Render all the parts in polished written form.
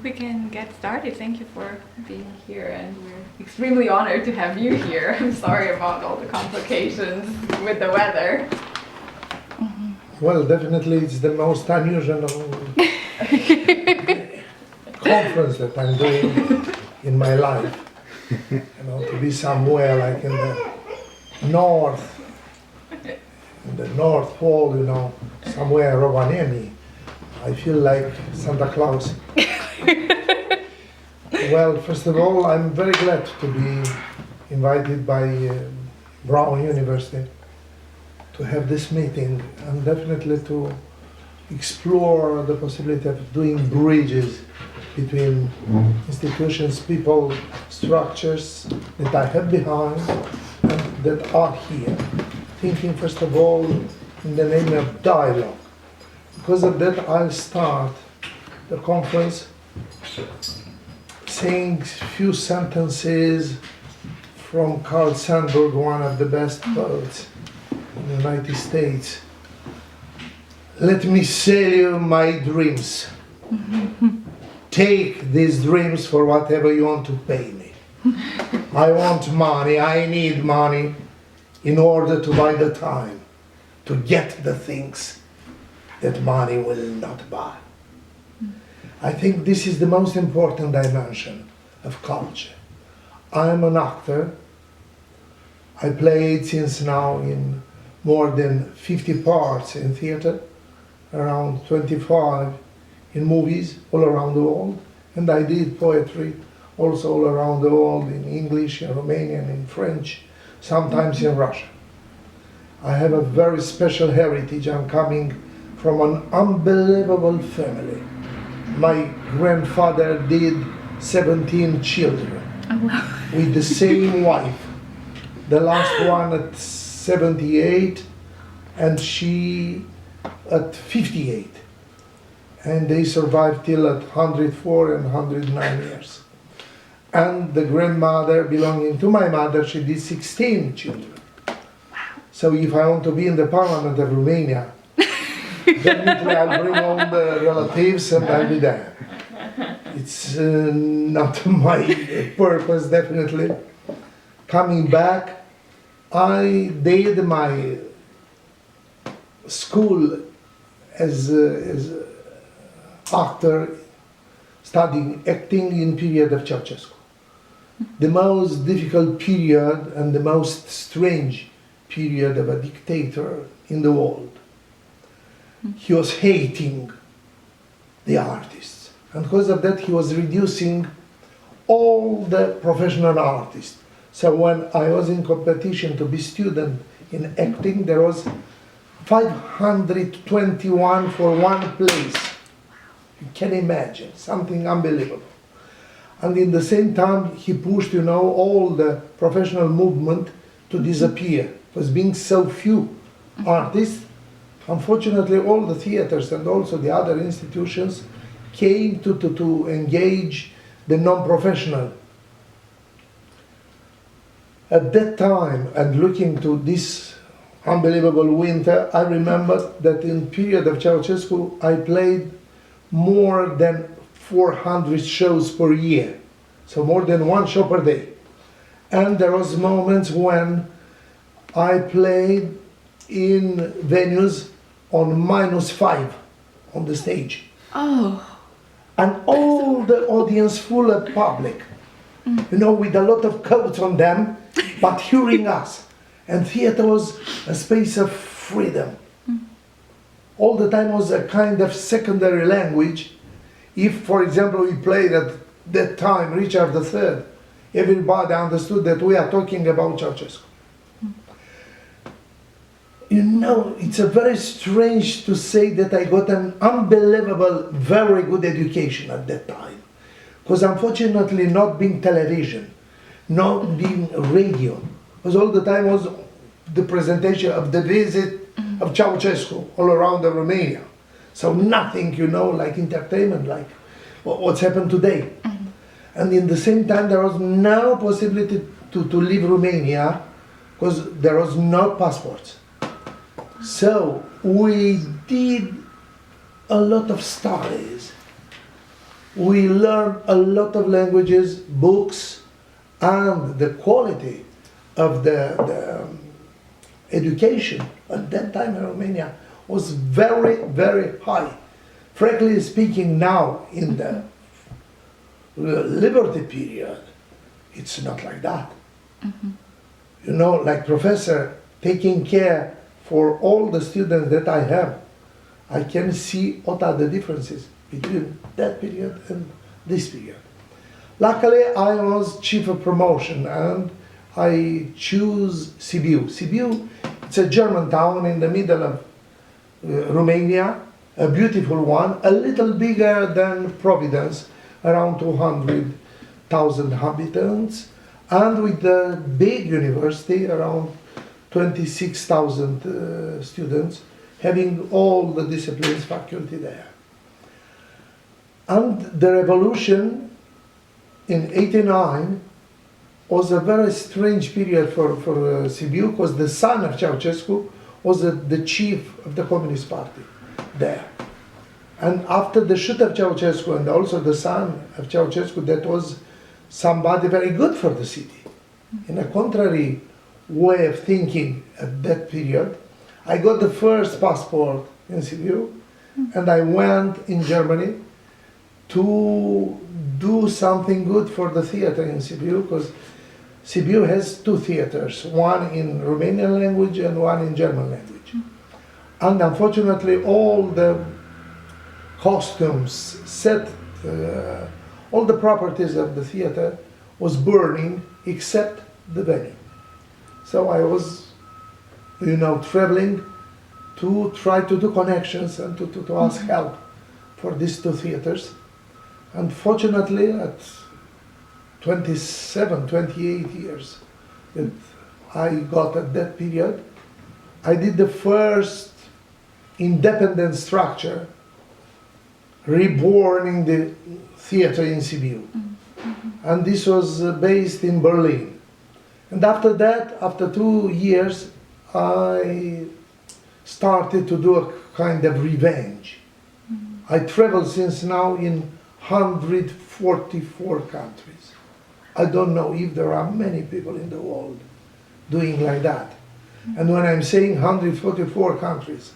think we can get started. Thank you for being here, and we're extremely honored to have you here. I'm sorry about all the complications with the weather. Well, definitely it's the most unusual conference that I'm doing in my life. You know, to be somewhere like in the North Pole, you know, somewhere Rovaniemi. I feel like Santa Claus. Well, first of all, I'm very glad to be invited by Brown University to have this meeting and definitely to explore the possibility of doing bridges between institutions, people, structures that I have behind and that are here. Thinking first of all in the name of dialogue. Because of that, I'll start the conference saying a few sentences from Carl Sandburg, one of the best poets in the United States. Let me sell you my dreams. Take these dreams for whatever you want to pay me. I want money, I need money in order to buy the time, to get the things that money will not buy. I think this is the most important dimension of culture. I'm an actor. I played since now in more than 50 parts in theater, around 25 in movies all around the world, and I did poetry also all around the world in English, in Romanian, in French, sometimes in Russian. I have a very special heritage. I'm coming from an unbelievable family. My grandfather did 17 children with the same wife. The last one at 78 and she at 58. And they survived till at 104 and 109 years. And the grandmother belonging to my mother, she did 16 children. So if I want to be in the parliament of Romania, definitely I'll bring all the relatives and I'll be there. It's not my purpose, definitely. Coming back, I did my school as actor, studying acting in period of Ceausescu. The most difficult period and the most strange period of a dictator in the world. He was hating the artists, and because of that he was reducing all the professional artists. So when I was in competition to be student in acting, there was 521 for one place. You can imagine, something unbelievable. And in the same time he pushed, you know, all the professional movement to disappear. Because being so few artists, unfortunately, all the theaters and also the other institutions came to engage the non-professional. At that time, and looking to this unbelievable winter, I remember that in period of Ceausescu, I played more than 400 shows per year. So more than one show per day. And there was moments when I played in venues on -5 on the stage. Oh. And all the audience full of public, you know, with a lot of coats on them, but hearing us. And theater was a space of freedom. All the time was a kind of secondary language. If, for example, we played at that time Richard III, everybody understood that we are talking about Ceausescu. You know, it's a very strange to say that I got an unbelievable, very good education at that time. Because unfortunately, not being television, not being radio, because all the time was the presentation of the visit of Ceausescu all around Romania. So nothing, you know, like entertainment, like what's happened today. And in the same time, there was no possibility to leave Romania because there was no passports. So we did a lot of studies We learn a lot of languages, books, and the quality of the education at that time in Romania was very, very high. Frankly speaking, now in the liberty period, it's not like that. You know, like professor taking care for all the students that I have, I can see what are the differences between that period and this period. Luckily, I was chief of promotion and I choose Sibiu. Sibiu, it's a German town in the middle of Romania, a beautiful one, a little bigger than Providence, around 200,000 inhabitants, and with a big university, around 26,000 students, having all the disciplines faculty there. And the revolution in '89 was a very strange period for Sibiu, because the son of Ceausescu was the chief of the Communist Party there. And after the shoot of Ceausescu, and also the son of Ceausescu, that was somebody very good for the city. In a contrary way of thinking at that period, I got the first passport in Sibiu, and I went in Germany to do something good for the theater in Sibiu, because Sibiu has two theaters, one in Romanian language and one in German language. And unfortunately, all the costumes, set, all the properties of the theater was burning except the venue. So I was, you know, traveling to try to do connections and to ask help for these two theaters. Unfortunately, at 27, 28 years that I got at that period, I did the first independent structure reborn in the theater in Sibiu. And this was based in Berlin. And after that, after 2 years, I started to do a kind of revenge. I traveled since now in 144 countries. I don't know if there are many people in the world doing like that. And when I'm saying 144 countries,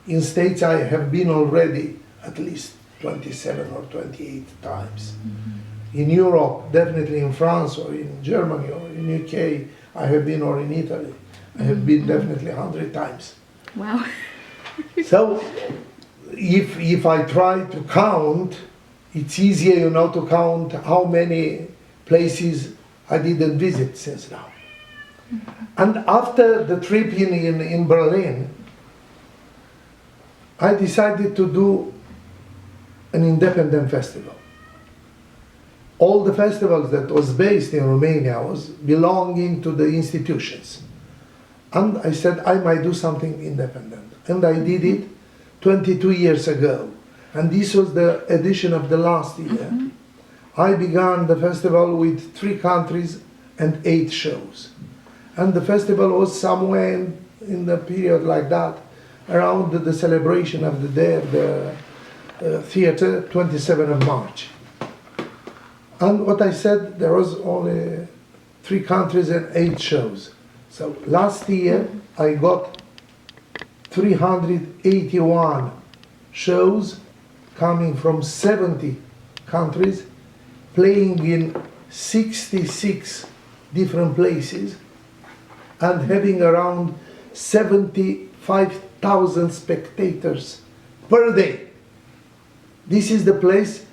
in States I have been already at least 27 or 28 times. In Europe, definitely in France or in Germany or in UK, I have been, or in Italy, I have been definitely 100 times. Wow. So if I try to count, it's easier, you know, to count how many places I didn't visit since now. And after the trip in Berlin, I decided to do an independent festival. All the festivals that was based in Romania was belonging to the institutions. And I said I might do something independent. And I did it 22 years ago. And this was the edition of the last year. I began the festival with 3 countries and 8 shows. And the festival was somewhere in the period like that, around the celebration of the day of the theater, 27th of March. And what I said, there was only 3 countries and 8 shows. So last year I got 381 shows coming from 70 countries, playing in 66 different places, and having around 75,000 spectators per day. This is the place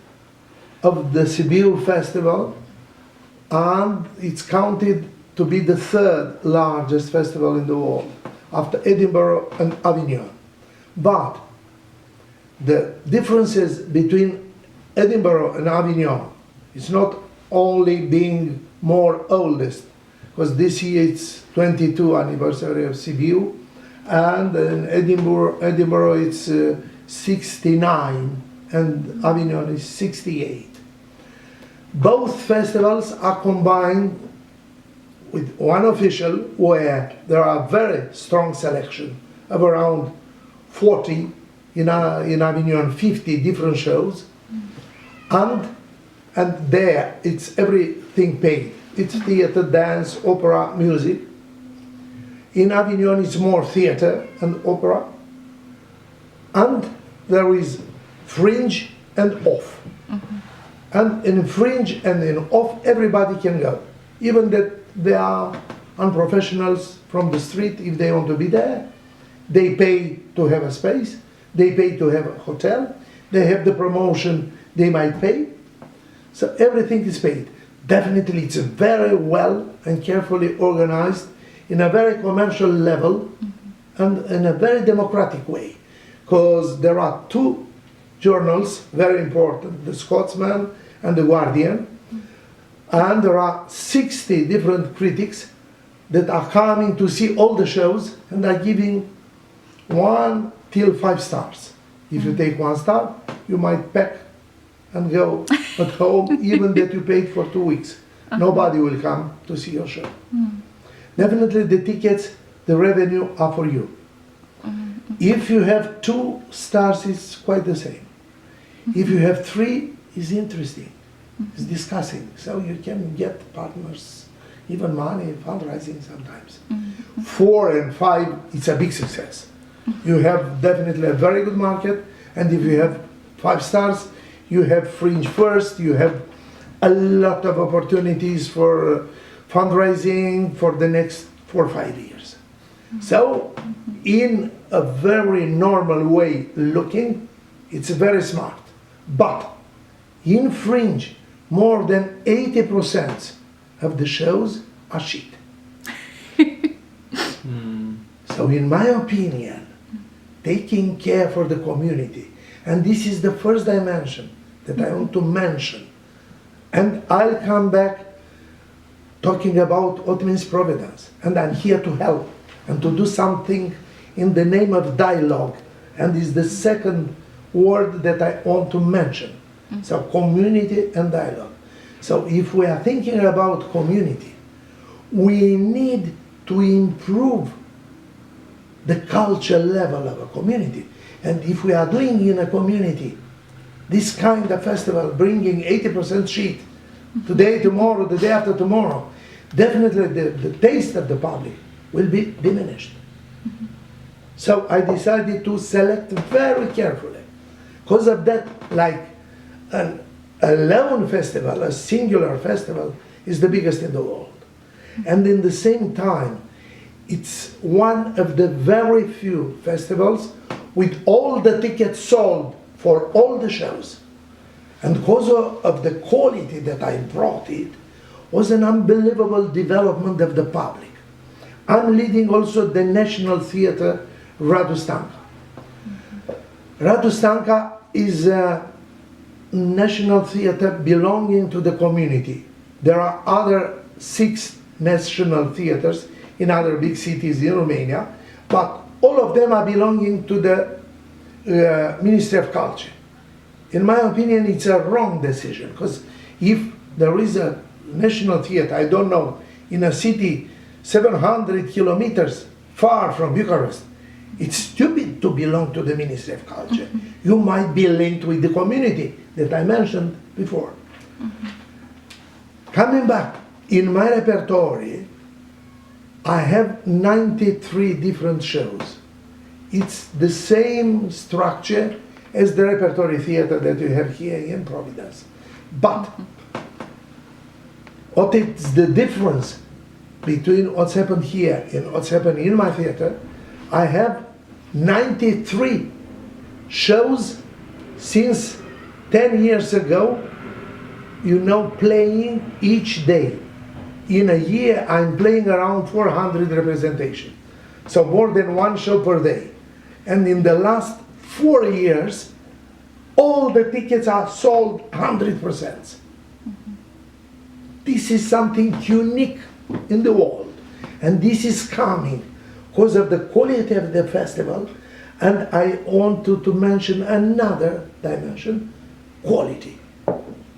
of the Sibiu Festival, and it's counted to be the 3rd largest festival in the world, after Edinburgh and Avignon. But the differences between Edinburgh and Avignon is not only being more oldest, because this year it's 22 anniversary of Sibiu, and in Edinburgh it's 69 and Avignon is 68. Both festivals are combined with one official, where there are very strong selection of around 40, in Avignon 50 different shows, And there, it's everything paid. It's theater, dance, opera, music. In Avignon, it's more theater and opera. And there is fringe and off. And in fringe and in off, everybody can go. Even that they are unprofessionals from the street, if they want to be there, they pay to have a space, they pay to have a hotel, they have the promotion, they might pay. So everything is paid. Definitely it's very well and carefully organized in a very commercial level and in a very democratic way. Because there are two journals, very important, the Scotsman and the Guardian, and there are 60 different critics that are coming to see all the shows and are giving 1 till 5 stars. If you take 1 star, you might pack and go at home, even that you paid for 2 weeks. Nobody will come to see your show. Definitely the tickets, the revenue are for you. If you have 2 stars, it's quite the same. If you have 3, it's interesting. It's discussing. So you can get partners, even money, fundraising sometimes. 4 and 5, it's a big success. You have definitely a very good market, and if you have 5 stars, you have fringe first, you have a lot of opportunities for fundraising for the next 4 or 5 years. So, in a very normal way looking, it's very smart. But in fringe, more than 80% of the shows are shit. So in my opinion, taking care for the community, and this is the first dimension that I want to mention, and I'll come back talking about what means providence, and I'm here to help and to do something in the name of dialogue, and is the second word that I want to mention. So community and dialogue. So if we are thinking about community, we need to improve the culture level of a community. And if we are doing in a community this kind of festival, bringing 80% sheet, today, tomorrow, the day after tomorrow, definitely the taste of the public will be diminished. So I decided to select very carefully. Because of that, like a lone festival, a singular festival, is the biggest in the world. And in the same time, it's one of the very few festivals with all the tickets sold for all the shows. And because of the quality that I brought it, was an unbelievable development of the public. I'm leading also the National Theatre Radu Stanka. Radu Stanka is a national theatre belonging to the community. There are other 6 national theatres in other big cities in Romania, but all of them are belonging to the Ministry of Culture. In my opinion, it's a wrong decision, because if there is a national theatre, I don't know, in a city 700 kilometers far from Bucharest, it's stupid to belong to the Ministry of Culture. You might be linked with the community that I mentioned before. Coming back, in my repertoire, I have 93 different shows. It's the same structure as the repertory theater that you have here in Providence. But what is the difference between what's happened here and what's happened in my theater? I have 93 shows since 10 years ago, playing each day. In a year, I'm playing around 400 representations. So more than 1 show per day. And in the last 4 years, all the tickets are sold 100%. This is something unique in the world. And this is coming because of the quality of the festival. And I want to mention another dimension, quality.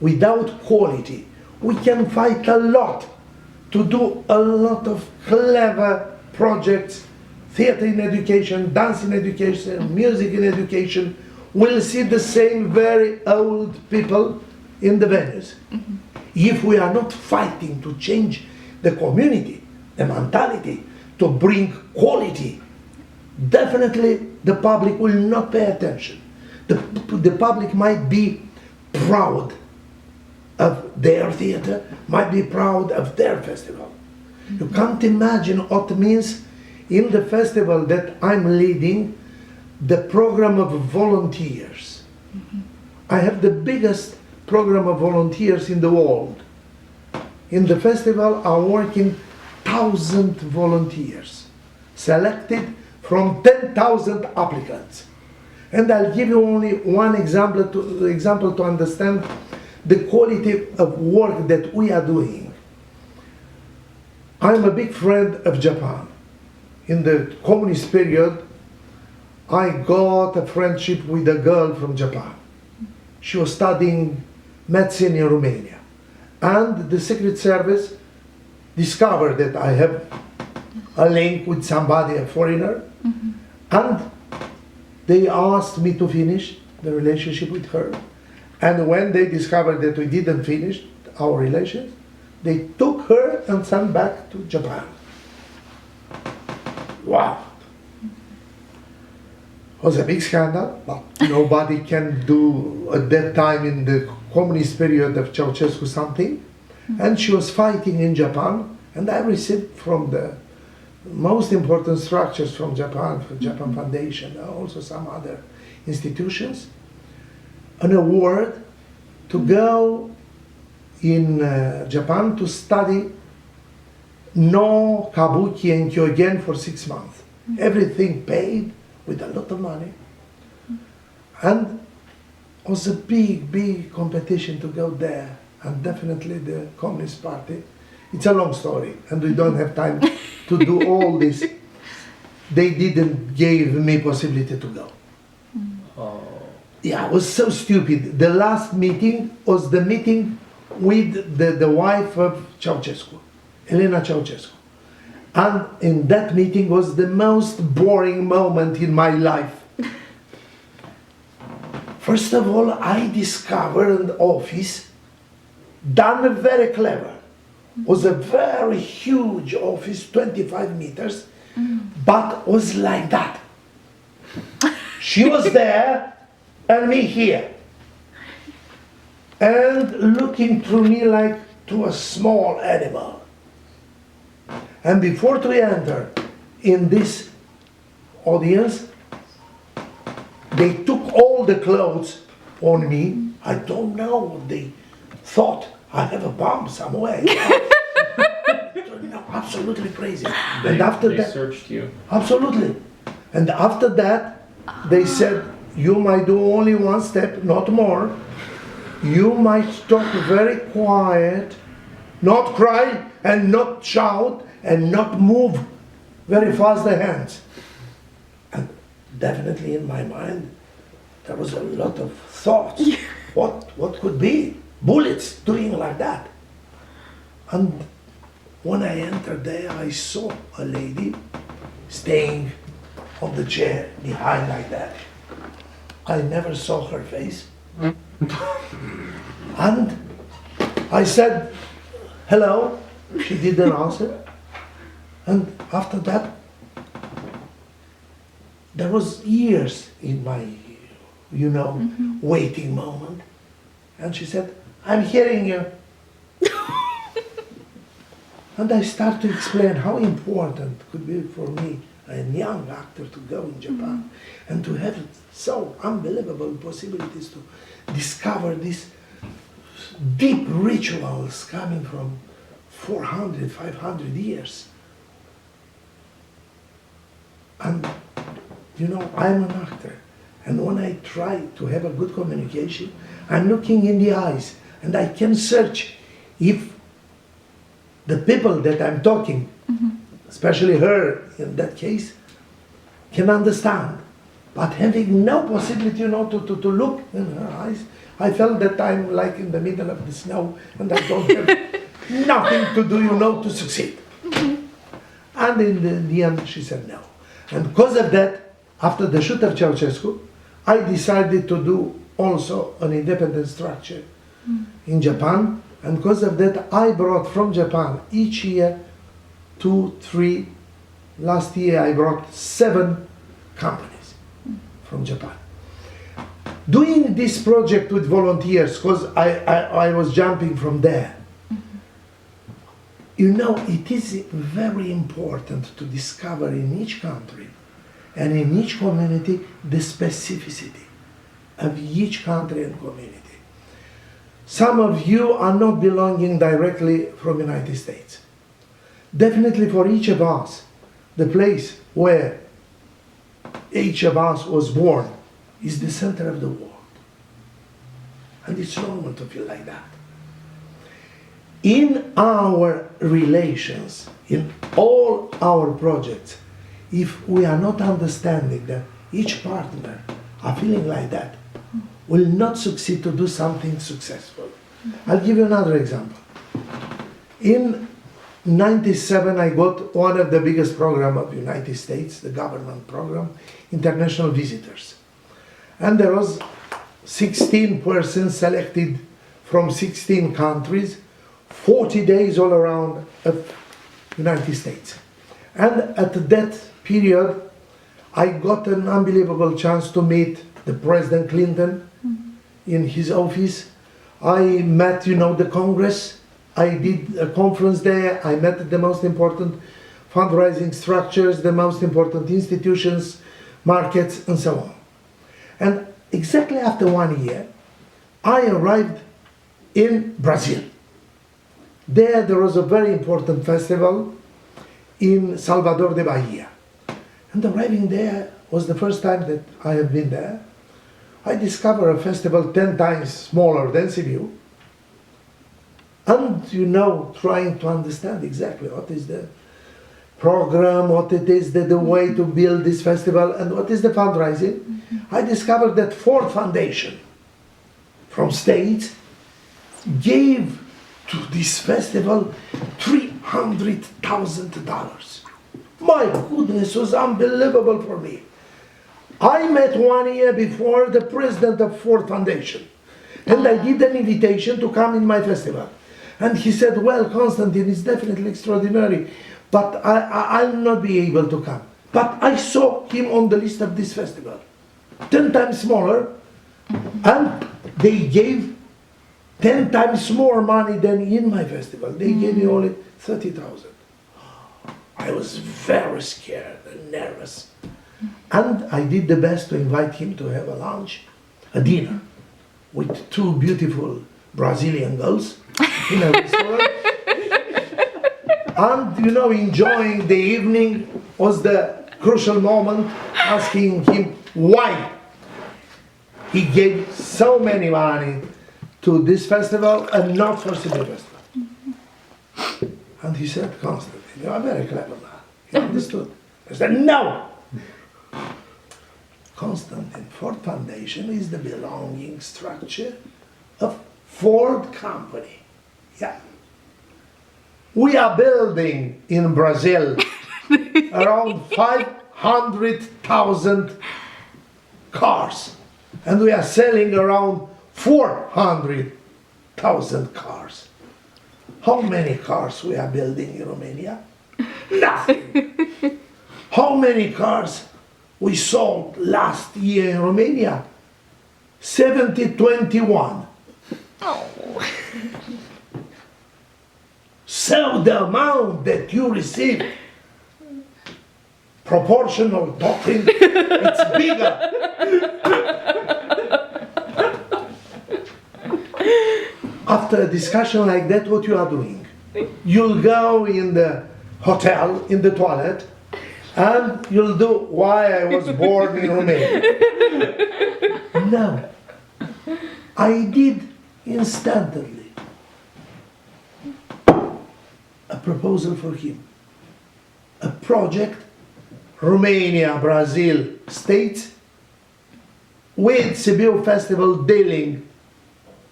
Without quality, we can fight a lot to do a lot of clever projects, theater in education, dance in education, music in education. We'll see the same very old people in the venues. If we are not fighting to change the community, the mentality, to bring quality, definitely the public will not pay attention. The public might be proud of their theater, might be proud of their festival. You can't imagine what it means in the festival that I'm leading, the program of volunteers. I have the biggest program of volunteers in the world. In the festival are working 1,000 volunteers, selected from 10,000 applicants. And I'll give you only one example to understand the quality of work that we are doing. I'm a big friend of Japan. In the communist period, I got a friendship with a girl from Japan. She was studying medicine in Romania. And the Secret Service discovered that I have a link with somebody, a foreigner, and they asked me to finish the relationship with her. And when they discovered that we didn't finish our relations, they took her and sent back to Japan. Wow. It was a big scandal, but nobody can do at that time in the communist period of Ceausescu something. And she was fighting in Japan, and I received from the most important structures from Japan, from Japan Foundation, and also some other institutions, an award to go in Japan to study no kabuki and kyogen for 6 months. Everything paid with a lot of money. And it was a big competition to go there. And definitely the Communist Party, it's a long story, and we don't have time to do all this. They didn't give me possibility to go. Oh. Yeah, it was so stupid. The last meeting was the meeting with the wife of Ceausescu, Elena Ceausescu. And in that meeting was the most boring moment in my life. First of all, I discovered an office done very clever. It was a very huge office, 25 meters, but was like that. She was there and me here. And looking through me like to a small animal. And before we enter in this audience, they took all the clothes on me. I don't know what they thought. I have a bomb somewhere. No, absolutely crazy. And after They that, searched you. absolutely. And after that, they said, you might do only one step, not more. You might talk very quiet, not cry and not shout and not move very fast the hands. And definitely in my mind, there was a lot of thoughts. What could be? Bullets doing like that. And when I entered there, I saw a lady staying on the chair behind like that. I never saw her face. And I said, hello. She didn't answer. And after that, there was years in my, waiting moment. And she said, I'm hearing you. And I start to explain how important it could be for me, a young actor, to go in Japan and to have so unbelievable possibilities to discover these deep rituals coming from 400, 500 years. And, I'm an actor. And when I try to have a good communication, I'm looking in the eyes and I can search if the people that I'm talking, especially her in that case, can understand. But having no possibility, to look in her eyes, I felt that I'm like in the middle of the snow and I don't have nothing to do, to succeed. And in the end, she said no. And because of that, after the shoot of Ceausescu, I decided to do also an independent structure in Japan, and because of that I brought from Japan each year 2, 3, last year I brought 7 companies from Japan. Doing this project with volunteers, because I was jumping from there, you know, it is very important to discover in each country and in each community the specificity of each country and community. Some of you are not belonging directly from United States. Definitely for each of us, the place where each of us was born is the center of the world. And it's normal to feel like that. In our relations, in all our projects, if we are not understanding that each partner are feeling like that, will not succeed to do something successful. I'll give you another example. In 97, I got one of the biggest program of the United States, the government program, International Visitors. And there was 16 persons selected from 16 countries, 40 days all around of United States. And at that period, I got an unbelievable chance to meet the President Clinton in his office. I met, you know, the Congress. I did a conference there. I met the most important fundraising structures, the most important institutions, markets, and so on. And exactly after 1 year, I arrived in Brazil. There was a very important festival in Salvador de Bahia. And arriving there was the first time that I have been there. I discovered a festival 10 times smaller than Sibiu. And, you know, trying to understand exactly what is the program, what it is, the way to build this festival, and what is the fundraising. I discovered that Ford Foundation from States gave to this festival $300,000. My goodness, it was unbelievable for me. I met 1 year before the president of Ford Foundation, and I did an invitation to come in my festival. And he said, well, Constantin, it's definitely extraordinary, but I'll not be able to come. But I saw him on the list of this festival, 10 times smaller, and they gave 10 times more money than in my festival. They gave me only 30,000. I was very scared and nervous. And I did the best to invite him to have a lunch, a dinner, with 2 beautiful Brazilian girls in a restaurant. And, you know, enjoying the evening was the crucial moment, asking him why he gave so many money to this festival and not for Sibiu Festival. And he said, Constantin, you are very clever man. He understood. I said, no! Constantin, Ford Foundation is the belonging structure of Ford Company. Yeah. We are building in Brazil around 500,000 cars, and we are selling around 400,000 cars. How many cars we are building in Romania? Nothing. How many cars we sold last year in Romania? 70-21. Oh. So the amount that you receive, proportional talking, it's bigger. After a discussion like that, what you are doing? You'll go in the hotel, in the toilet, and you'll do why I was born in Romania. No. I did instantly a proposal for him. A project, Romania, Brazil, States, with Sibiu Festival dealing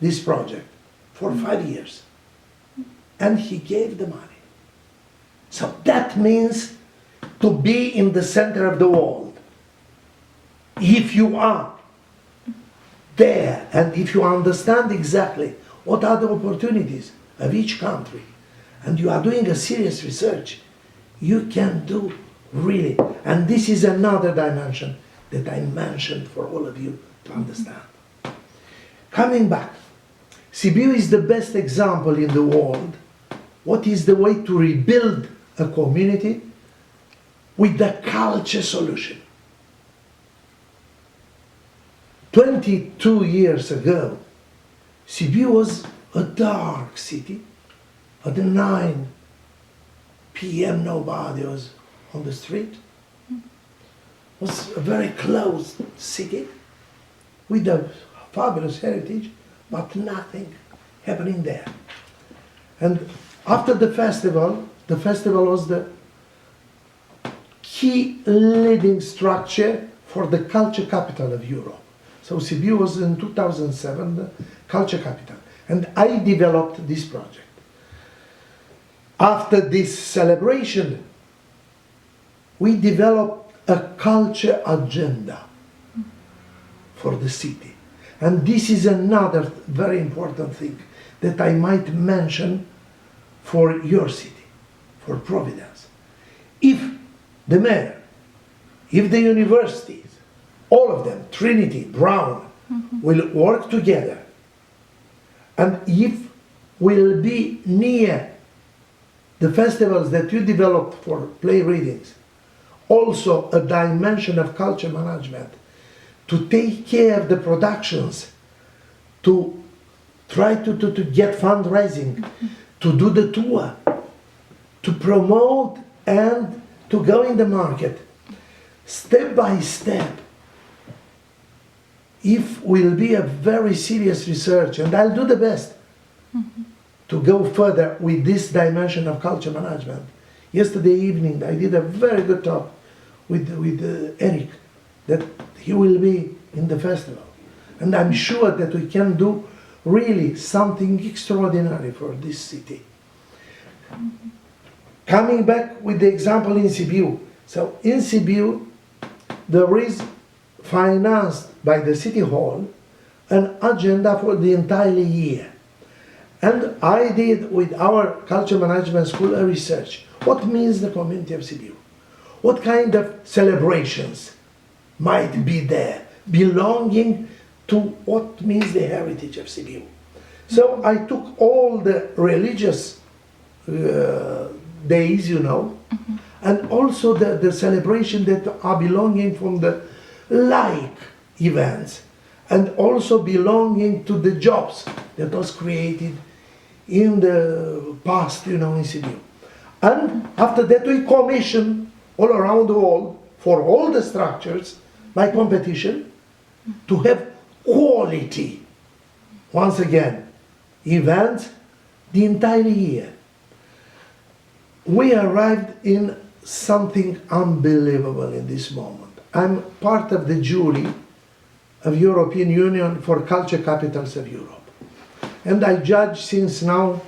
this project for 5 years. And he gave the money. So that means to be in the center of the world. If you are there and if you understand exactly what are the opportunities of each country, and you are doing a serious research, you can do really. And this is another dimension that I mentioned for all of you to understand. Coming back, Sibiu is the best example in the world. What is the way to rebuild a community with the culture solution? 22 years ago, Sibiu was a dark city. At 9 p.m. nobody was on the street. It was a very closed city with a fabulous heritage, but nothing happening there. And after the festival was the key leading structure for the culture capital of Europe. So Sibiu was in 2007 the culture capital, and I developed this project. After this celebration, we developed a culture agenda for the city. And this is another very important thing that I might mention for your city, for Providence. If the mayor, if the universities, all of them, Trinity, Brown, will work together, and if will be near the festivals that you developed for play readings, also a dimension of culture management, to take care of the productions, to try to get fundraising, to do the tour, to promote and to go in the market, step by step. If will be a very serious research, and I'll do the best to go further with this dimension of culture management. Yesterday evening I did a very good talk with Eric, that he will be in the festival. And I'm sure that we can do really something extraordinary for this city. Coming back with the example in Sibiu. So in Sibiu, there is financed by the City Hall an agenda for the entire year. And I did with our culture management school a research. What means the community of Sibiu? What kind of celebrations might be there, belonging to what means the heritage of Sibiu? So I took all the religious days, you know, and also the celebration that are belonging from the like events, and also belonging to the jobs that was created in the past, you know, in Sibiu. And after that we commissioned all around the world for all the structures by competition to have quality, once again, events the entire year. We arrived in something unbelievable in this moment. I'm part of the jury of European Union for Culture Capitals of Europe. And I judge since now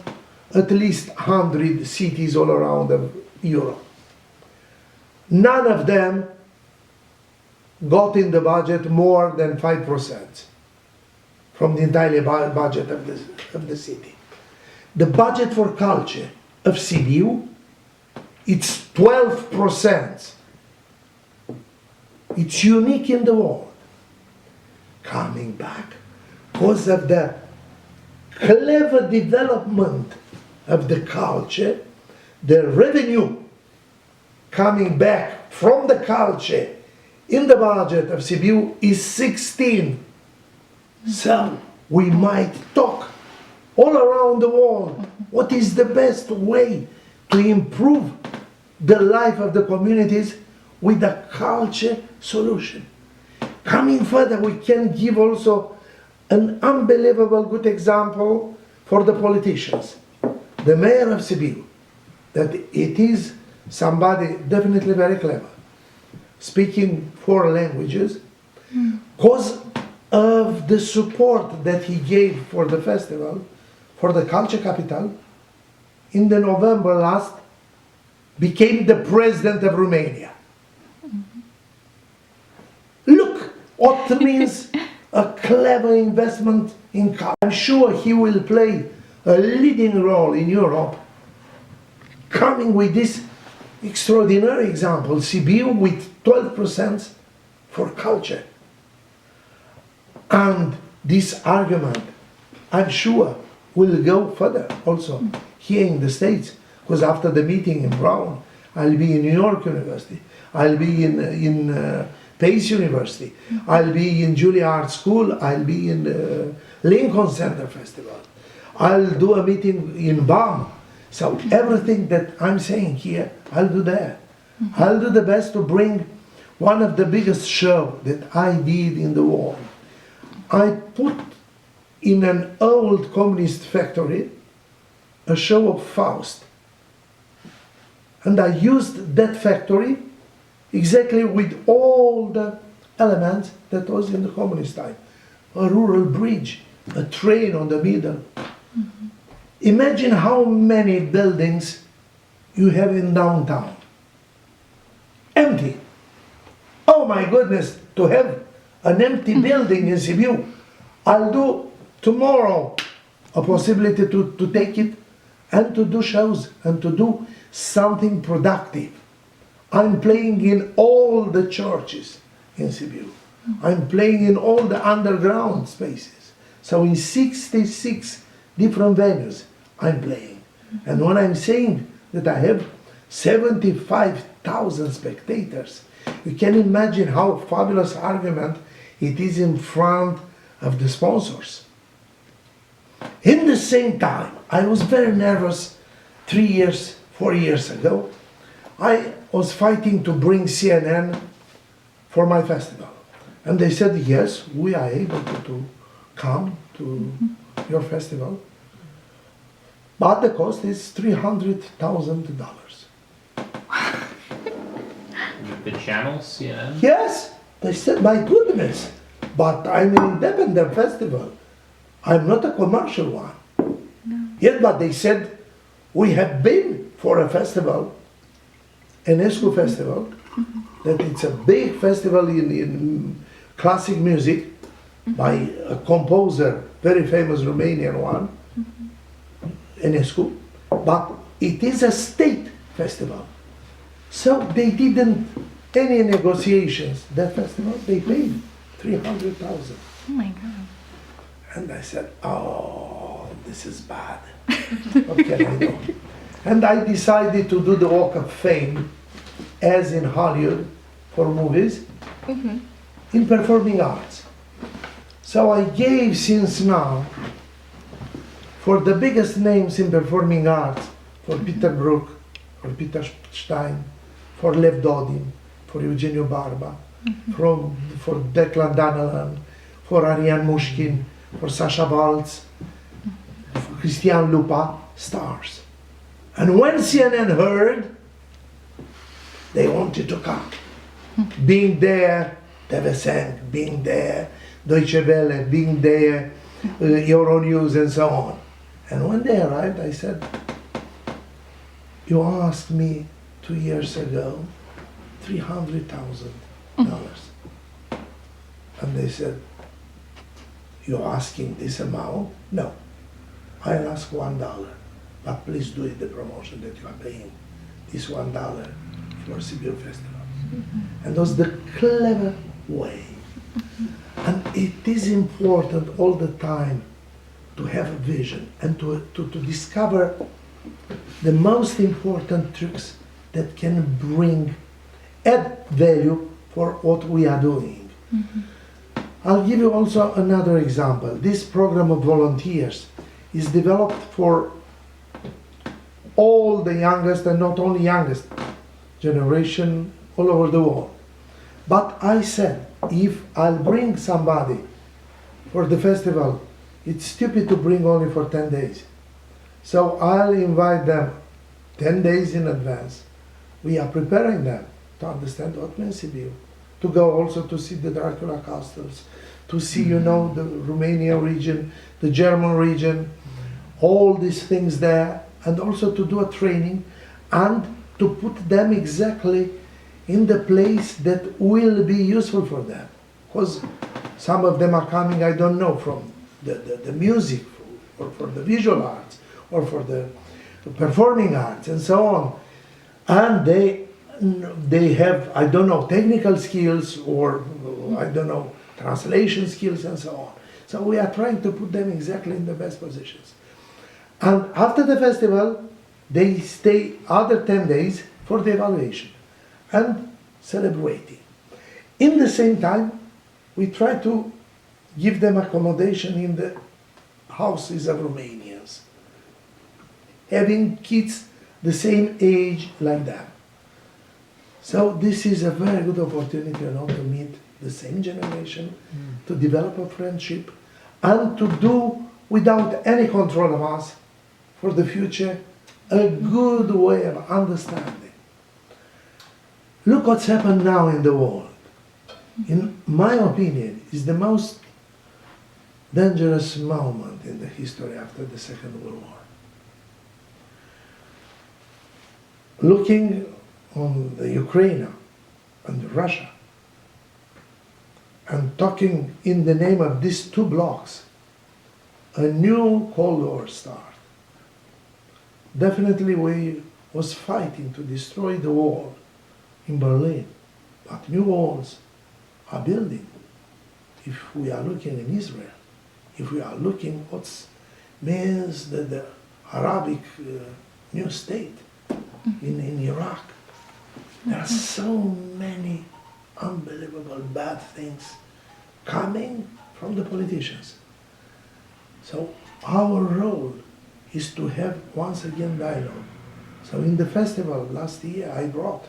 at least 100 cities all around Europe. None of them got in the budget more than 5% from the entire budget of the city. The budget for culture of Sibiu, it's 12%. It's unique in the world. Coming back, because of the clever development of the culture, the revenue coming back from the culture in the budget of Sibiu is 16. So we might talk all around the world what is the best way to improve the life of the communities with a culture solution. Coming further, we can give also an unbelievable good example for the politicians. The mayor of Sibiu, that it is somebody definitely very clever, speaking 4 languages, because of the support that he gave for the festival, for the culture capital, in the November last, became the president of Romania. Look what means a clever investment in car. I'm sure he will play a leading role in Europe, coming with this extraordinary example, Sibiu with 12% for culture. And this argument, I'm sure, will go further also here in the States, because after the meeting in Brown, I'll be in New York University, I'll be in Pace University, I'll be in Juilliard School, I'll be in Lincoln Center Festival, I'll do a meeting in BAM. So everything that I'm saying here, I'll do there. I'll do the best to bring one of the biggest shows that I did in the world. I put in an old communist factory a show of Faust. And I used that factory exactly with all the elements that was in the communist time. A rural bridge, a train on the middle. Imagine how many buildings you have in downtown. Empty. Oh my goodness, to have an empty building in Sibiu. I'll do tomorrow a possibility to take it and to do shows and to do something productive. I'm playing in all the churches in Sibiu. I'm playing in all the underground spaces. So in 66 different venues, I'm playing. And when I'm saying that I have 75,000 spectators, you can imagine how fabulous argument it is in front of the sponsors. In the same time, I was very nervous 3 years, 4 years ago. I was fighting to bring CNN for my festival. And they said, yes, we are able to come to your festival. But the cost is $300,000. The channel, CNN? Yes, they said, my goodness, but I'm an independent festival. I'm not a commercial one. No. Yes, but they said, we have been for a festival, an ESCU festival, that it's a big festival in classic music by a composer, very famous Romanian one, ESCU, but it is a state festival. So they didn't any negotiations. That festival, they paid 300,000. Oh my God. And I said, oh, this is bad. What can I do? And I decided to do the Walk of Fame, as in Hollywood, for movies, in performing arts. So I gave since now, for the biggest names in performing arts, for Peter Brook, for Peter Stein, for Lev Dodin, for Eugenio Barba, for Declan Danalan, for Ariane Mushkin, for Sasha Waltz, for Christian Lupa, stars. And when CNN heard, they wanted to come. Being there, TV5, being there, Deutsche Welle, being there, Euronews and so on. And when they arrived, I said, you asked me 2 years ago, $300,000. And they said, you're asking this amount? No, I'll ask $1. But please do it the promotion that you are paying, this $1 for Sibiu Festival. And that was the clever way. And it is important all the time to have a vision and to discover the most important tricks that can add value for what we are doing. I'll give you also another example. This program of volunteers is developed for all the youngest and not only youngest generation all over the world. But I said, if I'll bring somebody for the festival, it's stupid to bring only for 10 days. So I'll invite them 10 days in advance. We are preparing them to understand what means Sibiu, to go also to see the Dracula castles, to see, the Romania region, the German region, all these things there, and also to do a training and to put them exactly in the place that will be useful for them. Because Some of them are coming, I don't know, from the music, or for the visual arts, or for the performing arts, and so on. And they have, I don't know, technical skills, or I don't know, translation skills, and so on. So we are trying to put them exactly in the best positions. And after the festival, they stay other 10 days for the evaluation and celebrating. In the same time, we try to give them accommodation in the houses of Romanians, having kids the same age like them. So this is a very good opportunity, to meet the same generation, to develop a friendship, and to do, without any control of us, for the future, a good way of understanding. Look what's happened now in the world. In my opinion, is the most dangerous moment in the history after the Second World War. Looking on the Ukraine and Russia, and talking in the name of these two blocks, a new Cold War start. Definitely we was fighting to destroy the wall in Berlin, but new walls are building. If we are looking in Israel, if we are looking what means the Arabic new state in Iraq, there are so many unbelievable bad things coming from the politicians. So our role is to have once again dialogue. So in the festival last year I brought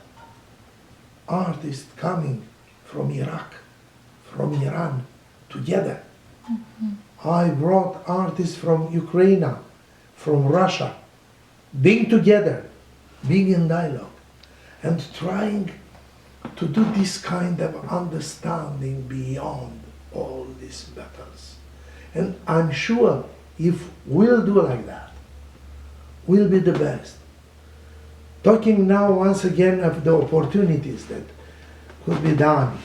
artists coming from Iraq, from Iran, together. I brought artists from Ukraine, from Russia, being together, being in dialogue, and trying to do this kind of understanding beyond all these battles. And I'm sure if we'll do like that, we'll be the best. Talking now once again of the opportunities that could be done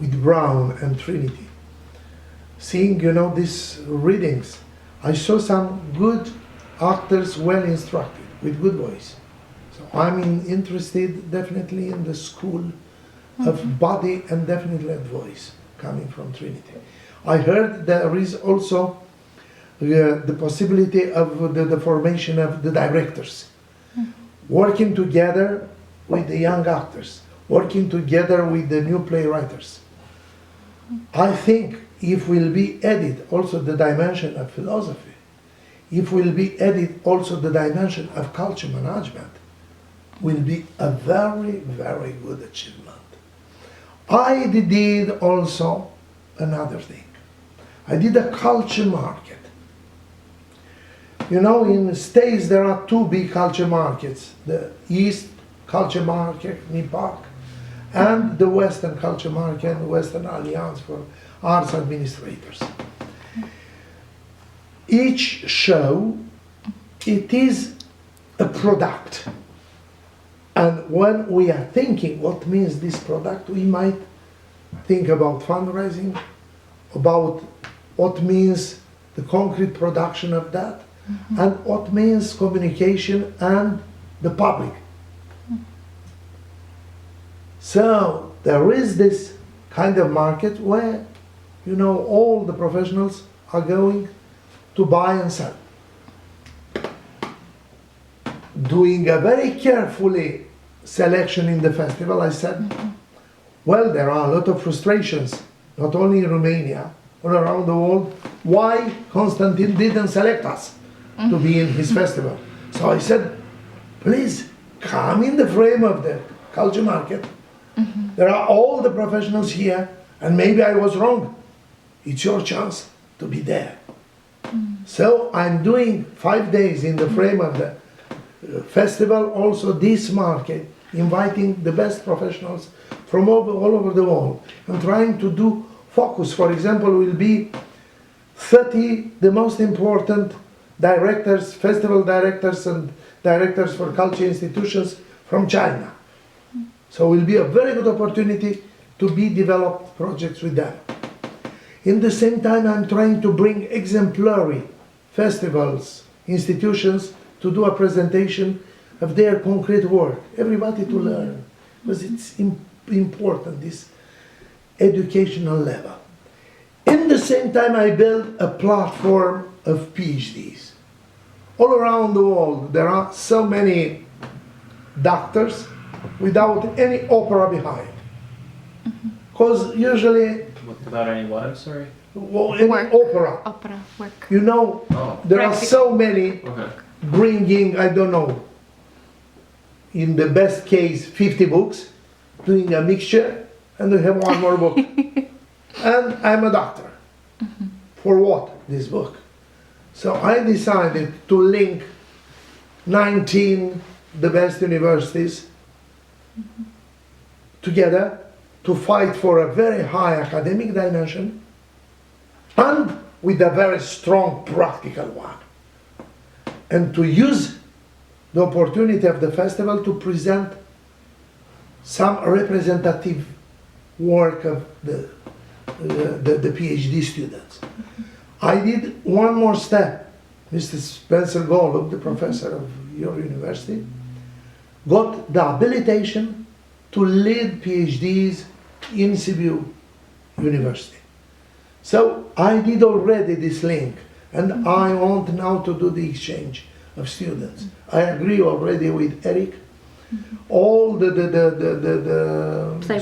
with Brown and Trinity. Seeing, these readings, I saw some good actors, well instructed, with good voice. So I'm interested definitely in the school of body and definitely of voice coming from Trinity. I heard there is also the possibility of the formation of the directors, working together with the young actors, working together with the new playwrights. I think if will be added also the dimension of philosophy, if will be added also the dimension of culture management, will be a very, very good achievement. I did also another thing. I did a culture market. In the States there are two big culture markets, the East Culture Market, NIPAC, and the Western Culture Market, Western Alliance for Arts Administrators. Each show, it is a product. And when we are thinking what means this product, we might think about fundraising, about what means the concrete production of that, and what means communication and the public. So there is this kind of market where, all the professionals are going to buy and sell. Doing a very carefully selection in the festival, I said, well, there are a lot of frustrations, not only in Romania, but around the world, why Constantin didn't select us to be in his festival. So I said, please come in the frame of the culture market. There are all the professionals here, and maybe I was wrong. It's your chance to be there. So I'm doing 5 days in the frame of the festival, also this market, inviting the best professionals from all over the world, and trying to do focus. For example, will be 30 the most important directors, festival directors and directors for culture institutions from China. So it will be a very good opportunity to be developed projects with them. In the same time, I'm trying to bring exemplary festivals, institutions to do a presentation of their concrete work. Everybody to learn, because it's important, this educational level. In the same time, I build a platform of PhDs. All around the world, there are so many doctors without any opera behind. Because usually, Without any what, I'm sorry? well, any Work. opera, work. you know, Oh, there are so many okay. bringing, I don't know, in the best case, 50 books, doing a mixture, and we have one more book. And I'm a doctor. For what, this book? So I decided to link 19 the best universities together to fight for a very high academic dimension and with a very strong practical one. And to use the opportunity of the festival to present some representative work of the PhD students. I did one more step. Mr. Spencer Golub, the professor of your university, got the habilitation to lead PhDs in Sibiu University. So I did already this link, and I want now to do the exchange of students. I agree already with Eric. All the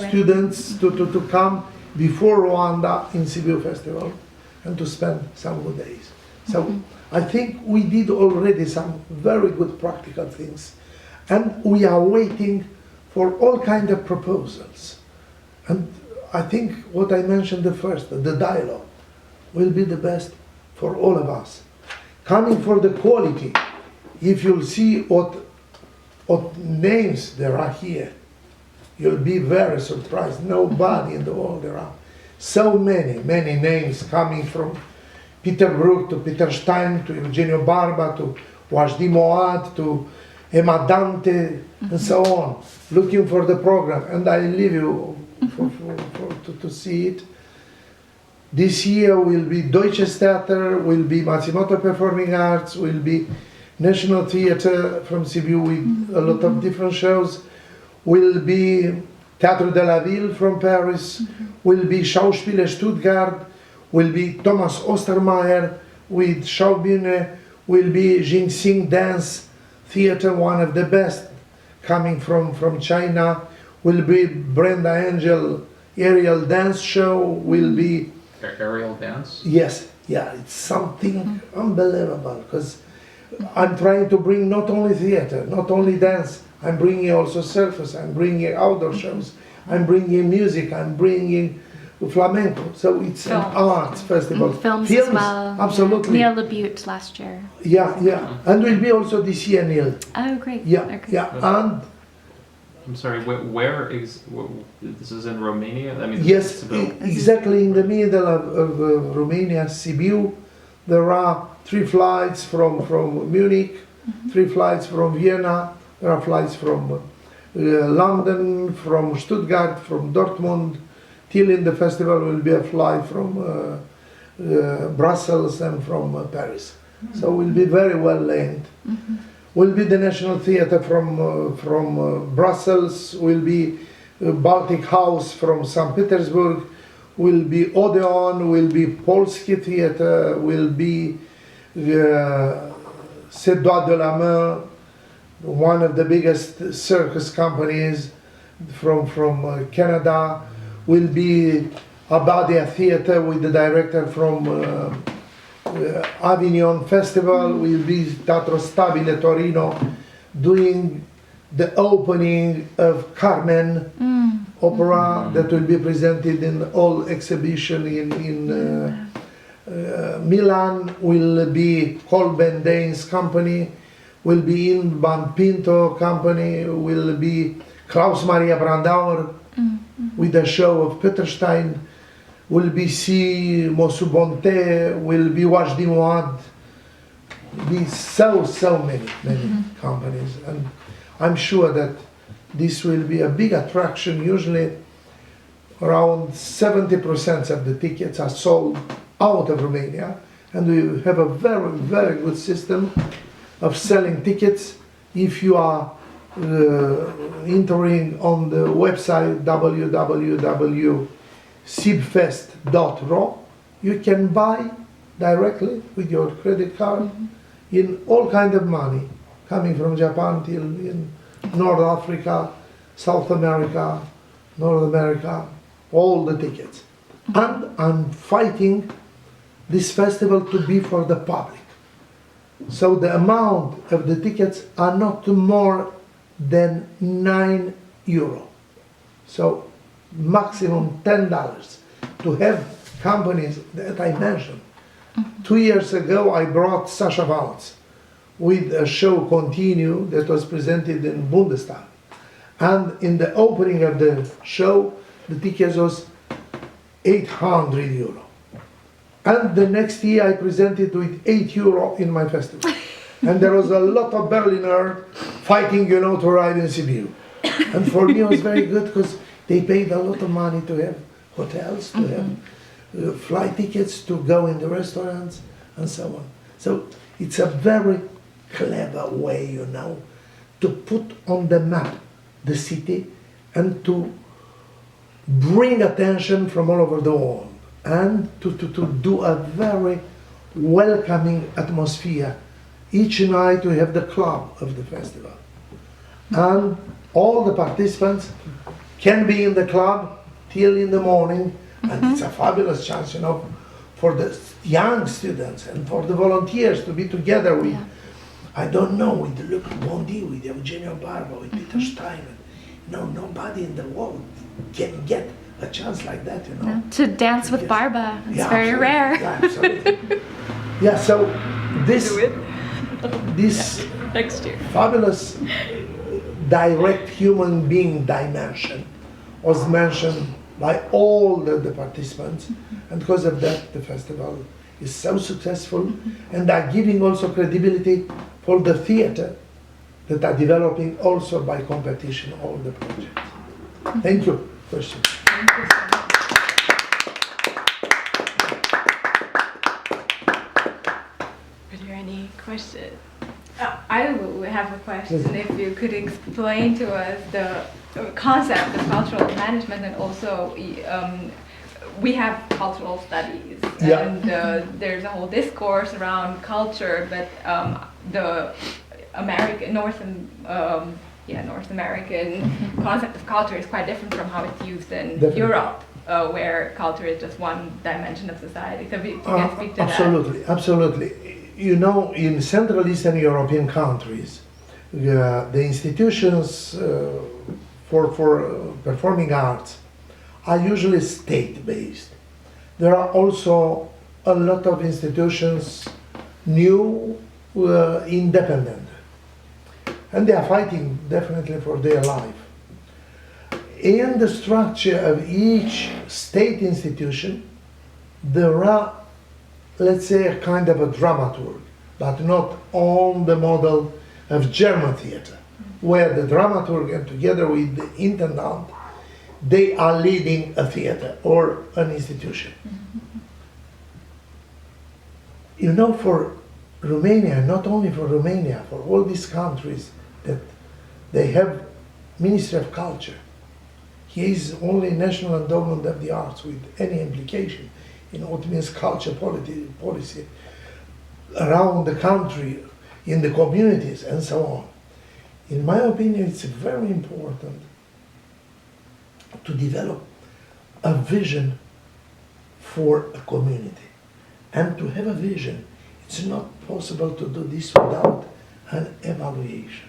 students to come before Rwanda in Sibiu Festival and to spend some good days. So I think we did already some very good practical things, and we are waiting for all kinds of proposals. And I think what I mentioned the first, the dialogue, will be the best for all of us. Coming for the quality, if you'll see what names there are here, you'll be very surprised. Nobody in the world, there are so many names coming from Peter Brook to Peter Stein to Eugenio Barba to Wajdi Moad to Emma Dante and so on, looking for the program. And I leave you to see it. This year will be Deutsches Theater, will be Matsumoto Performing Arts, will be National Theatre from Sibiu with a lot of different shows, will be Théâtre de la Ville from Paris, will be Schauspiele Stuttgart, will be Thomas Ostermeier with Schaubühne, will be Jingsing Dance Theatre, one of the best coming from China, will be Brenda Angel Aerial Dance Show, will be... Aerial dance? Yes, yeah, it's something unbelievable, because I'm trying to bring not only theater, not only dance, I'm bringing also circus, I'm bringing outdoor shows, I'm bringing music, I'm bringing flamenco. So it's an arts festival. Films as well. Absolutely. Yeah. Neil LaBute last year. Yeah. And will be also this year, Neil. Oh, great. Yeah, Okay. yeah. And I'm sorry, where this is in Romania? I mean, yes, Sibiu. exactly in the middle of Romania, Sibiu. There are 3 flights from Munich, 3 flights from Vienna, there are flights from London, from Stuttgart, from Dortmund. Till in the festival will be a flight from Brussels and from Paris. So we'll be very well linked. Will be the National Theatre from Brussels, will be Baltic House from St. Petersburg, will be Odeon, will be Polski Theatre, will be C'est Doigts de la Main, one of the biggest circus companies from Canada, will be Abadia Theatre with the director from Avignon Festival, will be Teatro Stabile Torino doing the opening of Carmen opera that will be presented in all exhibition in Milan, will be Colben Danes Company, will be Inban Pinto Company, will be Klaus Maria Brandauer with a show of Peter Stein, will be C. Mosubonte, will be Wajdi Moad, be so many companies, and I'm sure that this will be a big attraction. Usually around 70% of the tickets are sold out of Romania, and we have a very, very good system of selling tickets. If you are entering on the website www.sibfest.ro, you can buy directly with your credit card in all kind of money, coming from Japan till in North Africa, South America, North America, all the tickets. And I'm fighting this festival to be for the public. So the amount of the tickets are not more than €9. So maximum $10 to have companies that I mentioned. 2 years ago I brought Sasha Valens with a show Continue that was presented in Bundestag. And in the opening of the show, the ticket was €800. And the next year I presented with €8 in my festival. And there was a lot of Berliner fighting, to ride in Sibiu. And for me it was very good because they paid a lot of money to have hotels, to have flight tickets, to go in the restaurants, and so on. So it's a very clever way, to put on the map the city and to bring attention from all over the world and to do a very welcoming atmosphere. Each night we have the club of the festival. And all the participants can be in the club till in the morning, and it's a fabulous chance, for the young students and for the volunteers to be together with, I don't know, with Luc Bondy, with Eugenio Barba, with Peter Stein. Nobody in the world can get a chance like that, No, to dance with Barba, it's very absolutely. rare. Yeah, absolutely. Yeah, so this Next year. fabulous direct human being dimension was mentioned by all the participants, and because of that the festival is so successful, and are giving also credibility for the theater that are developing also by competition all the projects. Thank you. Question. Thank you so much. Are there any questions? I will have a question. If you could explain to us the concept of cultural management, and also we have cultural studies, and there's a whole discourse around culture, but the North American concept of culture is quite different from how it's used in Europe, where culture is just one dimension of society. So if you can speak to absolutely, absolutely. In Central Eastern European countries, the institutions for performing arts are usually state-based. There are also a lot of institutions new, independent, and they are fighting definitely for their life. In the structure of each state institution, there are, let's say, a kind of a dramaturg, but not on the model of German theater, where the dramaturg and together with the intendant, they are leading a theater or an institution. For Romania, not only for Romania, for all these countries that they have Ministry of Culture. He is only National Endowment of the Arts with any implication in what means culture policy around the country, in the communities, and so on. In my opinion, it's very important to develop a vision for a community. And to have a vision, it's not possible to do this without an evaluation.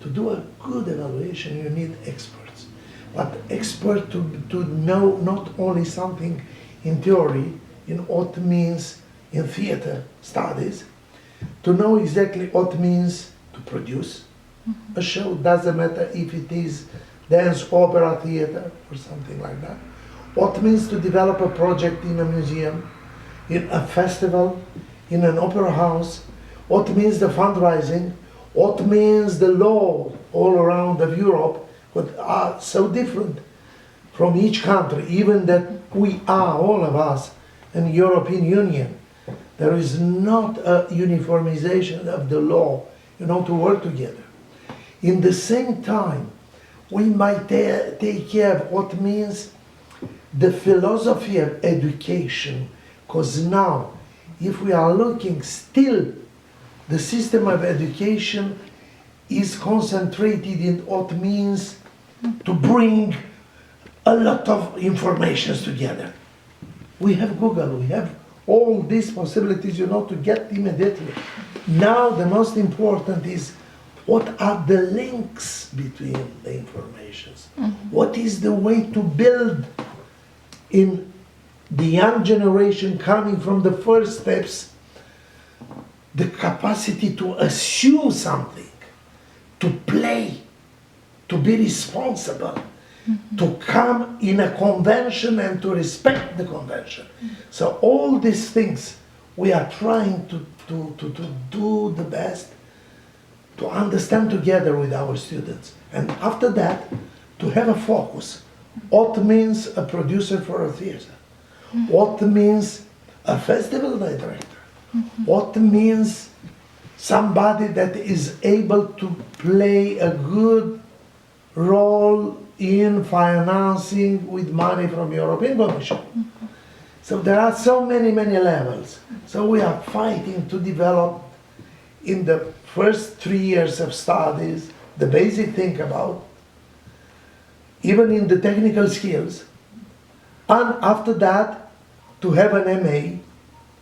To do a good evaluation, you need experts. But experts to know not only something in theory, in what means in theater studies, to know exactly what means to produce a show. Doesn't matter if it is dance, opera, theater, or something like that. What means to develop a project in a museum, in a festival, in an opera house. What means the fundraising. What means the law all around of Europe, but are so different from each country, even that we are, all of us, in the European Union, there is not a uniformization of the law, to work together. In the same time, we might take care of what means the philosophy of education, because now, if we are looking still, the system of education is concentrated in what means to bring a lot of informations together. We have Google, we have all these possibilities, to get immediately. Now the most important is what are the links between the informations? What is the way to build in the young generation coming from the first steps the capacity to assume something, to play, to be responsible, to come in a convention and to respect the convention. So all these things we are trying to do the best, to understand together with our students. And after that, to have a focus. What means a producer for a theater? What means a festival director? What means somebody that is able to play a good role in financing with money from European Commission? So there are so many levels. So we are fighting to develop in the first 3 years of studies the basic thing about, even in the technical skills, and after that to have an MA,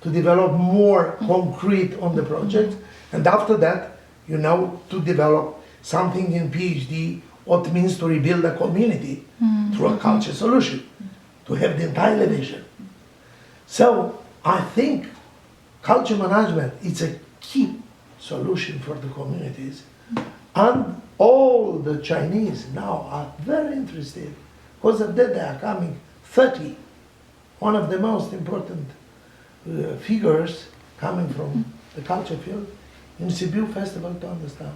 to develop more concrete on the project, and after that, to develop something in PhD, what it means to rebuild a community through a culture solution, to have the entire vision. So I think culture management is a key solution for the communities, and all the Chinese now are very interested, because of that they are coming 30, one of the most important figures coming from the culture field in Sibiu Festival to understand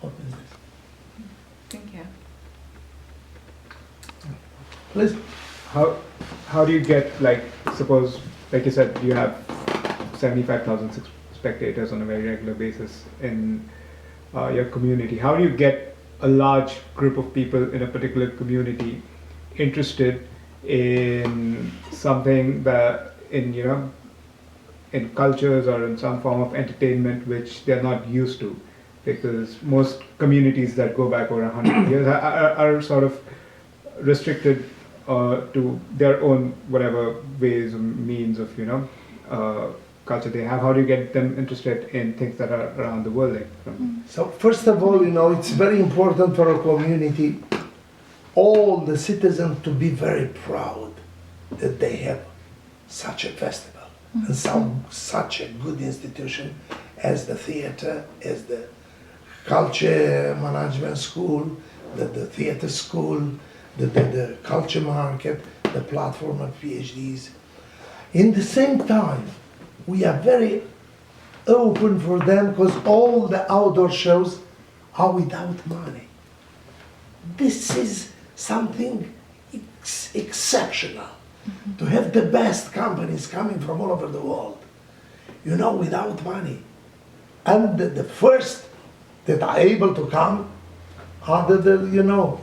what is this. Thank you. Please. How do you get, suppose, like you said, you have 75,000 spectators on a very regular basis in your community. How do you get a large group of people in a particular community interested in something that in cultures or in some form of entertainment which they're not used to? Because most communities that go back over 100 years are sort of restricted to their own whatever ways or means of culture they have. How do you get them interested in things that are around the world? So first of all, it's very important for a community, all the citizens, to be very proud that they have such a festival and such a good institution as the theater, as the culture management school, the theater school, the culture market, the platform of PhDs. In the same time, we are very open for them, because all the outdoor shows are without money. This is something exceptional, to have the best companies coming from all over the world, without money. And the first that are able to come are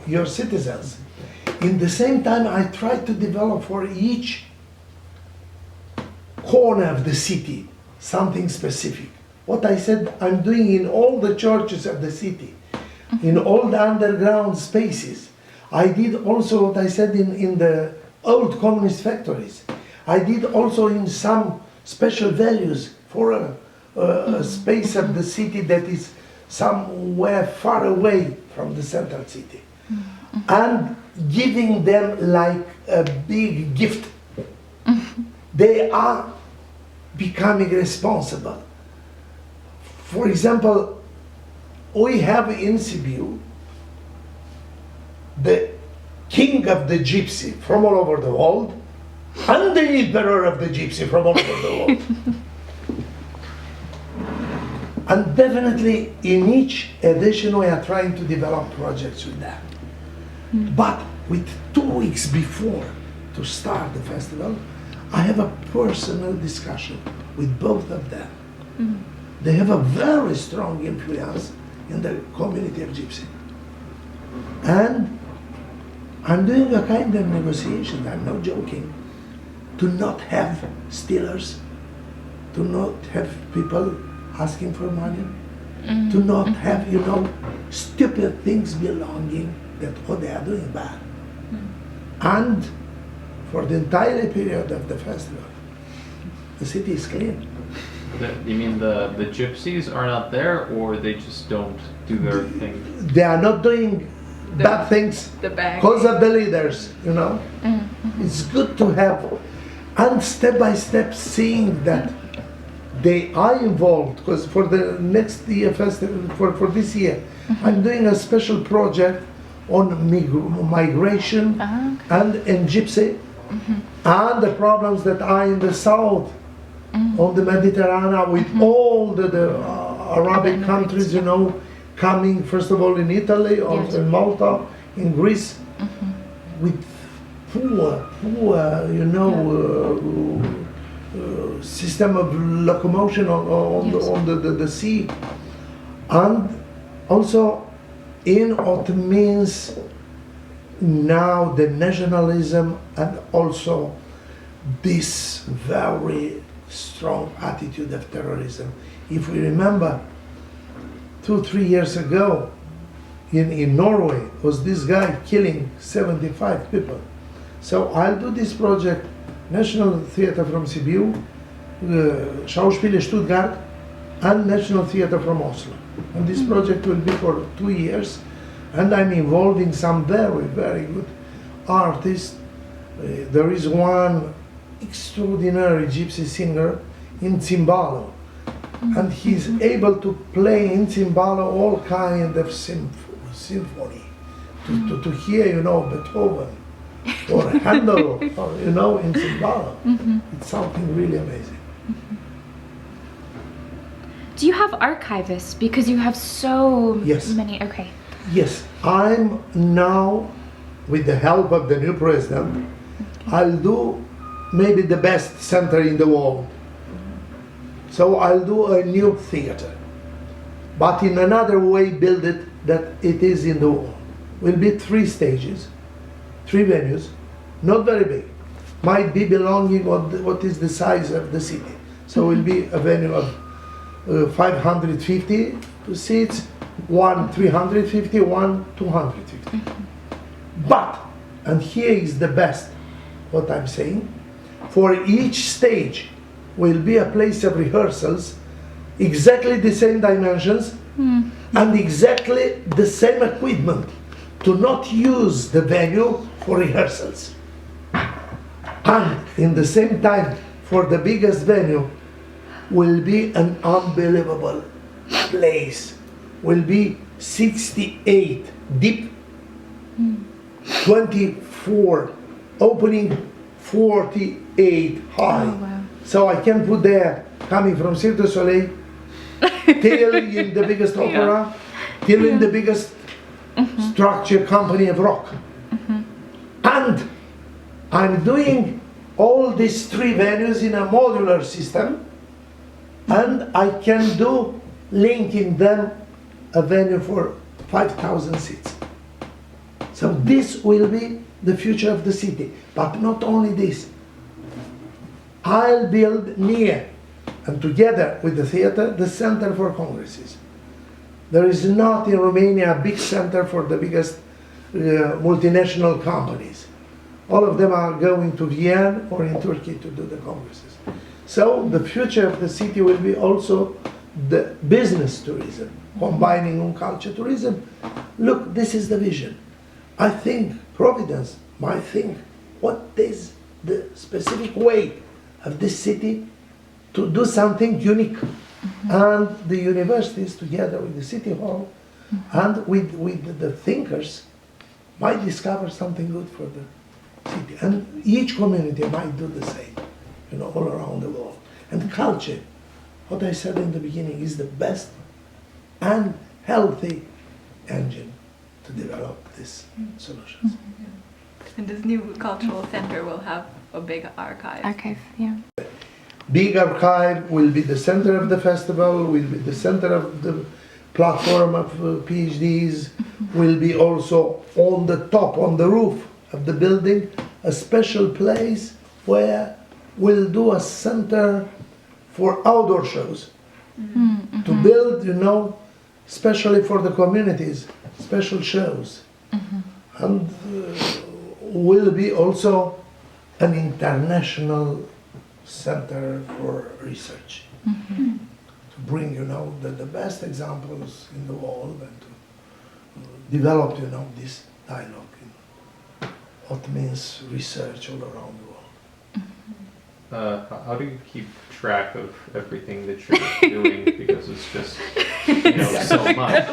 your citizens. In the same time, I try to develop for each corner of the city something specific. What I said I'm doing in all the churches of the city, in all the underground spaces. I did also what I said in the old communist factories. I did also in some special values for a space of the city that is somewhere far away from the central city. And giving them like a big gift. They are becoming responsible. For example, we have in Sibiu the king of the gypsy from all over the world and the emperor of the gypsy from all over the world. And definitely in each edition we are trying to develop projects with them. But with 2 weeks before to start the festival, I have a personal discussion with both of them. They have a very strong influence in the community of Gypsy. And I'm doing a kind of negotiation, I'm not joking, to not have stealers, to not have people asking for money, to not have, stupid things belonging that what they are doing bad. And for the entire period of the festival, the city is clean. You mean the gypsies are not there, or they just don't do their thing? They are not doing bad things The bag. because of the leaders, It's good to have, and step by step seeing that they are involved, because for the next year festival, for this year, I'm doing a special project on migration and in Gypsy, and the problems that are in the south, on the Mediterranean, with all the Arabic countries, coming first of all in Italy, also in Malta, in Greece, with poor, system of locomotion on the sea, and also in what means now the nationalism, and also this very strong attitude of terrorism. If we remember 2-3 years ago in Norway was this guy killing 75 people. So I'll do this project, National Theatre from Sibiu, Schauspiele Stuttgart, and National Theatre from Oslo. And this project will be for 2 years, and I'm involving some very, very good artists. There is one extraordinary gypsy singer in Zimbalo, and he's able to play in Zimbalo all kind of symphony, to hear, Beethoven or Handel, or, in Zimbalo. It's something really amazing. Do you have archivists? Because you have so Yes. many. Okay. Yes, I'm now, with the help of the new president, I'll do maybe the best center in the world. So I'll do a new theater, but in another way build it that it is in the world. Will be 3 stages, 3 venues, not very big. Might be belonging what is the size of the city. So will be a venue of 550 seats, one 350, one 250. But, and here is the best, what I'm saying, for each stage will be a place of rehearsals, exactly the same dimensions, and exactly the same equipment, to not use the venue for rehearsals. And in the same time, for the biggest venue, will be an unbelievable place. Will be 68 deep, 24 opening, 48 high. Oh, wow. So I can put there, coming from Cirque du Soleil, till in the biggest opera, till in the biggest structure company of rock. And I'm doing all these 3 venues in a modular system, and I can do linking them a venue for 5,000 seats. So this will be the future of the city. But not only this, I'll build near and together with the theater the center for congresses. There is not in Romania a big center for the biggest multinational companies. All of them are going to Vienna or in Turkey to do the congresses. So the future of the city will be also the business tourism, combining on culture tourism. Look, this is the vision. I think Providence might think, what is the specific way of this city to do something unique? And the universities, together with the city hall and with the thinkers, might discover something good for the city. And each community might do the same, all around the world. And culture, what I said in the beginning, is the best and healthy engine to develop these solutions. And this new cultural center will have a big archive. Archive, yeah. Big archive will be the center of the festival, will be the center of the platform of PhDs, will be also on the top, on the roof of the building, a special place where we'll do a center for outdoor shows. To build, you know, especially for the communities, special shows. And will be also an international center for research. To bring, you know, the best examples in the world and to develop, you know, this dialogue in what means research all around the world. How do you keep track of everything that you're doing? Because it's just, you know, so much.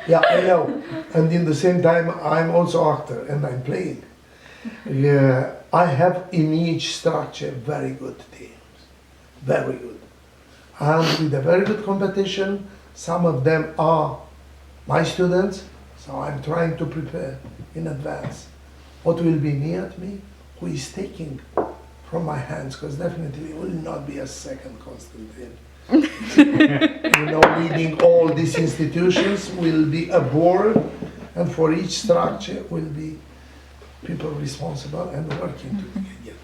Yeah, I know. And in the same time, I'm also actor and I'm playing. Yeah, I have in each structure very good teams, very good. And with a very good competition, some of them are my students, so I'm trying to prepare in advance what will be near me, who is taking from my hands, because definitely will not be a second Constantin. You know, leading all these institutions will be a board, and for each structure will be people responsible and working together.